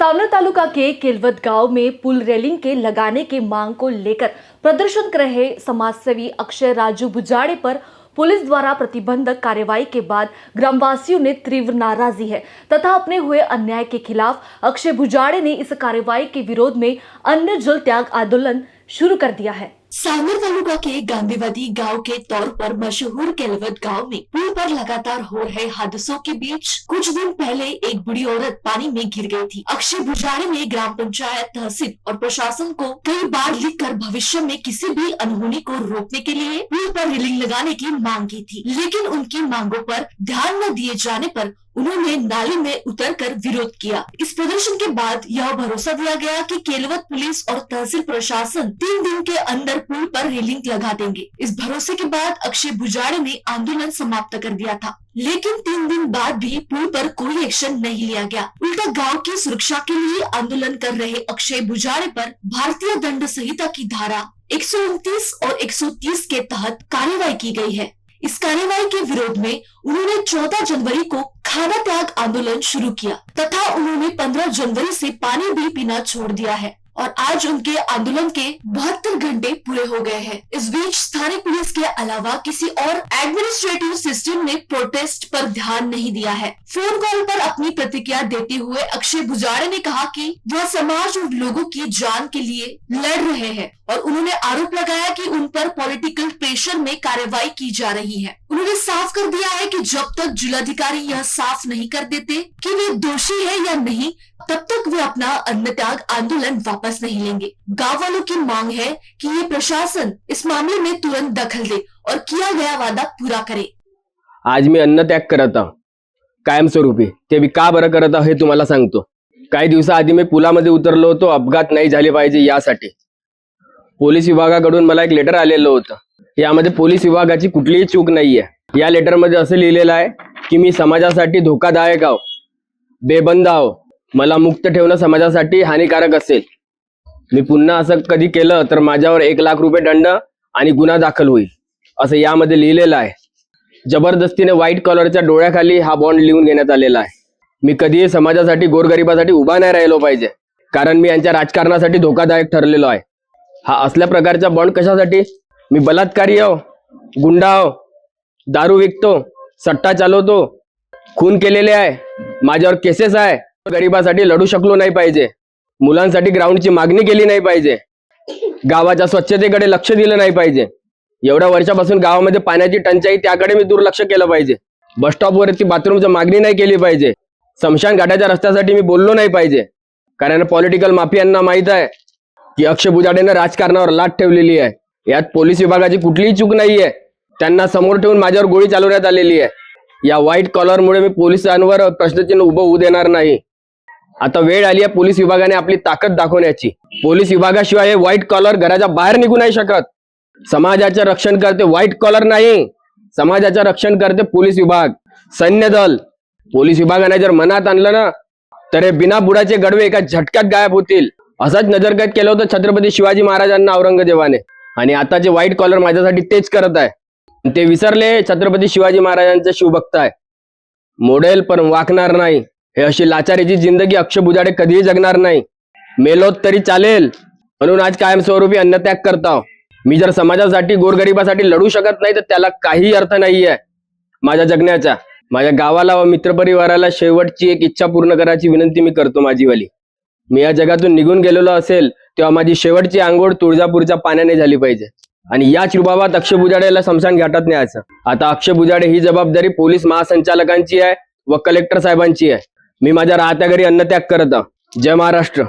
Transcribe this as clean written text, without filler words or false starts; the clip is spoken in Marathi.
सावनेर तालुका के केलवत गांव में पुल रेलिंग के लगाने के मांग को लेकर प्रदर्शन कर रहे समाजसेवी अक्षय राजू बुजाड़े पर पुलिस द्वारा प्रतिबंधक कार्रवाई के बाद ग्रामवासियों ने तीव्र नाराजगी है तथा अपने हुए अन्याय के खिलाफ अक्षय बुजाड़े ने इस कार्रवाई के विरोध में अन्न जल त्याग आंदोलन शुरू कर दिया है। सावनेर तालुका के गांधीवादी गांव के तौर पर मशहूर केलवत गांव में पुल पर लगातार हो रहे हादसों के बीच कुछ दिन पहले एक बुढ़ी औरत पानी में गिर गई थी। अक्षय बुजाड़े ने ग्राम पंचायत, तहसील और प्रशासन को कई बार लिखकर भविष्य में किसी भी अनहोनी को रोकने के लिए पुल पर रेलिंग लगाने की मांग की थी, लेकिन उनकी मांगों पर ध्यान न दिए जाने पर उन्होंने नाले में उतरकर विरोध किया। इस प्रदर्शन के बाद यह भरोसा दिया गया कि केलवत पुलिस और तहसील प्रशासन 3 दिन के अंदर पुल पर रेलिंग लगा देंगे। इस भरोसे के बाद अक्षय बुजाड़े ने आंदोलन समाप्त कर दिया था, लेकिन 3 दिन बाद भी पुल पर कोई एक्शन नहीं लिया गया। उल्टा गांव की सुरक्षा के लिए आंदोलन कर रहे अक्षय बुजाड़े पर भारतीय दंड संहिता की धारा 129 और 130 के तहत कार्रवाई की गई है। इस कार्रवाई के विरोध में उन्होंने 14 जनवरी को खाना त्याग आंदोलन शुरू किया तथा उन्होंने 15 जनवरी से पानी भी पीना छोड़ दिया है और आज उनके आंदोलन के 72 घंटे पूरे हो गए हैं। इस बीच स्थानीय पुलिस के अलावा किसी और एडमिनिस्ट्रेटिव सिस्टम ने प्रोटेस्ट पर ध्यान नहीं दिया है। फोन कॉल पर अपनी प्रतिक्रिया देते हुए अक्षय बुजाड़े ने कहा कि वह समाज और लोगों की जान के लिए लड़ रहे हैं और उन्होंने आरोप लगाया कि उन पर पॉलिटिकल प्रेशर में कार्रवाई की जा रही है। उन्होंने साफ कर दिया है कि जब तक जिलाधिकारी यह साफ नहीं कर देते कि वे दोषी है या नहीं, तब तक वे अपना अन्न त्याग आंदोलन वापस नहीं लेंगे। गांव वालों की मांग है कि ये प्रशासन इस मामले में तुरंत दखल दे और किया गया वादा पूरा करे। आज मी अन्न त्याग करत आहो कायमस्वरूपी। ते मी का बरं करत आहो हे तुम्हाला सांगतो। काही दिवसाआधी मी पुलामध्ये उतरलो होतो अपघात नाही झाले पाहिजे यासाठी। पोलीस विभागाकडून मला एक लेटर आलेलं होतं। यामध्ये पोलीस विभागाची कुठलीही चूक नाहीये। या लेटरमध्ये असं लिहिलेलं आहे की मी समाजासाठी धोकादायक आहो, बेबंद आहो, मला मुक्त ठेवणं समाजासाठी हानिकारक असेल। मी पुन्हा असं कधी केलं तर माझ्यावर 1 लाख रुपये दंड आणि गुन्हा दाखल होईल असं यामध्ये लिहिलेलं आहे। जबरदस्तीने व्हाईट कॉलरच्या डोळ्याखाली हा बॉन्ड लिहून घेण्यात आलेला आहे। मी कधीही समाजासाठी गोरगरिबासाठी उभा नाही राहिलो पाहिजे, कारण मी यांच्या राजकारणासाठी धोकादायक ठरलेलो आहे। हा असल्या प्रकारचा बॉन्ड कशासाठी? मी बलात्कारी आहो, गुंडा आहो, दारू विकतो, सट्टा चालवतो, खून केलेले आहे, माझ्यावर केसेस आहे, गरिबासाठी लढू शकलो नाही पाहिजे, मुलांसाठी ग्राउंडची मागणी केली नाही पाहिजे, गावाच्या स्वच्छतेकडे लक्ष दिलं नाही पाहिजे, एवढ्या वर्षापासून गावामध्ये पाण्याची टंचाई त्याकडे मी दुर्लक्ष केलं पाहिजे, बस स्टॉपवरती बाथरूमची मागणी नाही केली पाहिजे, स्मशान घाटाच्या रस्त्यासाठी मी बोललो नाही पाहिजे, कारण पॉलिटिकल माफियांना माहित आहे की अक्षय बुजाडेने राजकारणावर लाट ठेवलेली आहे। यात पोलीस विभागाची कुठलीही चूक नाहीये। त्यांना समोर ठेवून माझ्यावर गोळी चालवण्यात आलेली आहे। या व्हाईट कॉलरमुळे मी पोलिसांवर प्रश्नचिन्ह उभं होऊ देणार नाही। आता वेळ आली आहे पोलीस विभागाने आपली ताकद दाखवण्याची। पोलीस विभागाशिवाय हे व्हाईट कॉलर घराच्या बाहेर निघू नाही शकत। समाजाचे रक्षण करते व्हाईट कॉलर नाही, समाजाचे रक्षण करते पोलीस विभाग, सैन्य दल। पोलीस विभागाने जर मनात आणलं ना तर हे बिना बुडाचे गडवे एका झटक्यात गायब होतील। असंच नजरकैद केलं होतं छत्रपती शिवाजी महाराजांना औरंगजेबाने, आणि आता जे व्हाईट कॉलर माझ्यासाठी तेच करत आहे। ते विसरले छत्रपती शिवाजी महाराजांचे शिवभक्त आहे। मोडेल पण वाकणार नाही, हे अशी लाचारीची जिंदगी अक्षय बुजाडे कधीही जगणार नाही। मेलोत तरी चालेल, म्हणून आज कायमस्वरूपी अन्नत्याग करतो। मी जर समाजासाठी गोरगरिबासाठी लढू शकत नाही तर त्याला काही अर्थ नाहीये माझ्या जगण्याचा। माझ्या गावाला व मित्रपरिवाराला शेवटची एक इच्छा पूर्ण करायची विनंती मी करतो माझीवाली। मी या जगातून निघून गेलेलो असेल तेव्हा माझी शेवटची आंघोळ तुळजापूरच्या पाण्याने झाली पाहिजे, आणि याच रुबाबात अक्षय बुजाडेला स्मशान घाटात न्यायचं। आता अक्षय बुजाडे ही जबाबदारी पोलीस महासंचालकांची आहे व कलेक्टर साहेबांची आहे। मी माझ्या राहत्या घरी अन्नत्याग करत आहो। जय महाराष्ट्र।